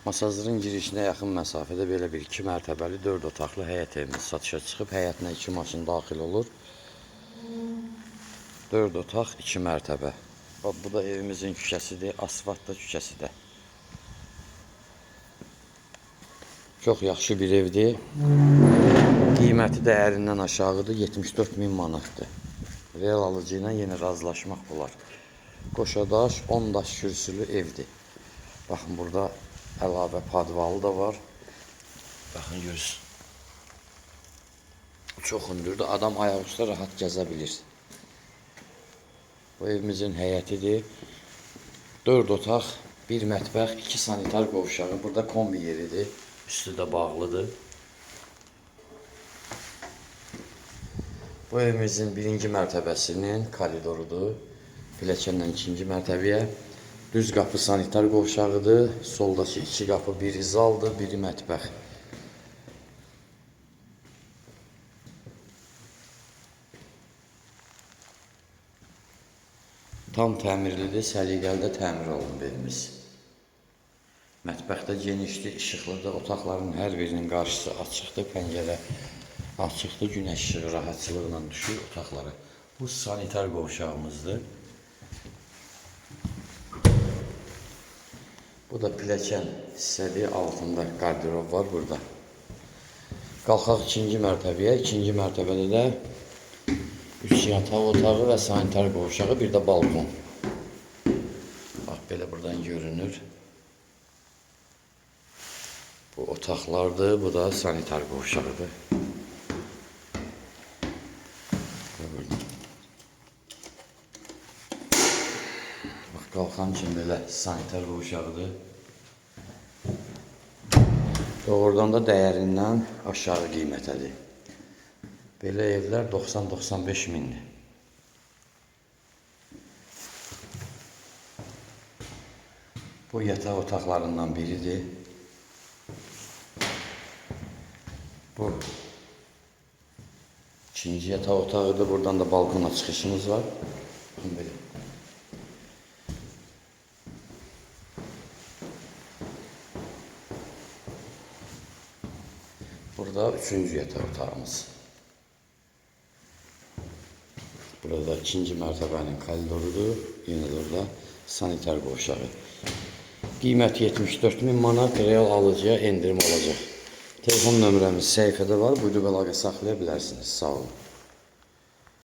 Masazırın girişinə yaxın məsafədə belə bir 2 mərtəbəli 4 otaqlı həyət evimiz satışa çıxıb. Həyətinə 2 maşın daxil olur. 4 otaq, 2 mərtəbə. Bu da evimizin küçəsidir, asfaltda küçəsidə. Çox yaxşı bir evdir. Qiyməti dəyərindən aşağıdır, 74.000 manatdır. Real alıcı ilə yenə razılaşmaq olar. Qoşadaş, 10 daş kürsülü evdir. Baxın, burada əlavə padvalı da var. Baxın, görürsün. Çox hündürdür. Adam ayaqüstə rahat gəzə bilir. Bu evimizin həyətidir. 4 otaq, 1 mətbəx, 2 sanitar qovşağı. Burada kombi yeridir. Üstü də bağlıdır. Bu evimizin 1-ci mərtəbəsinin koridorudur. Pilləkənlə 2-ci mərtəbəyə. Düz qapı sanitar qovşağıdır. Soldakı 2 qapı, biri zaldır, biri mətbəx. Tam təmirlidir, səliqəli də təmir olunub evimiz. Mətbəxdə genişdir, işıqlıdır. Otaqların hər birinin qarşısı açıqdır, pəncərə açıqdır. Günəş işığı rahatçılıqla düşür otaqlara. Bu sanitar qovşağımızdır. Bu da pilləkən hissədir, altında qardirob var burada. Qalxaq 2-ci mərtəbəyə. 2-ci mərtəbədə də 3 yataq otağı və sanitar qovşağı, bir də balkon. Bax, belə buradan görünür. Bu otaqlardır, bu da sanitar qovşağıdır. Bax, qalxan kimi belə sanitar qovşağıdır. Doğrudan da dəyərindən aşağı qiymətədir. Belə evlər 90-95 mindir. Bu yataq otaqlarından biridir. Bu 2-ci yataq otağıdır. Buradan da balkona çıxışımız var. Belə. Burada 3-cü yataq otağımız. Burada 2-ci mərtəbənin koridorudur. Yenə də orada sanitar qovşağı. Qiyməti 74.000 manat, real alıcıya endirim olacaq. Telefon nömrəmiz səhifədə var. Buyurub əlaqə saxlaya bilərsiniz. Sağ olun.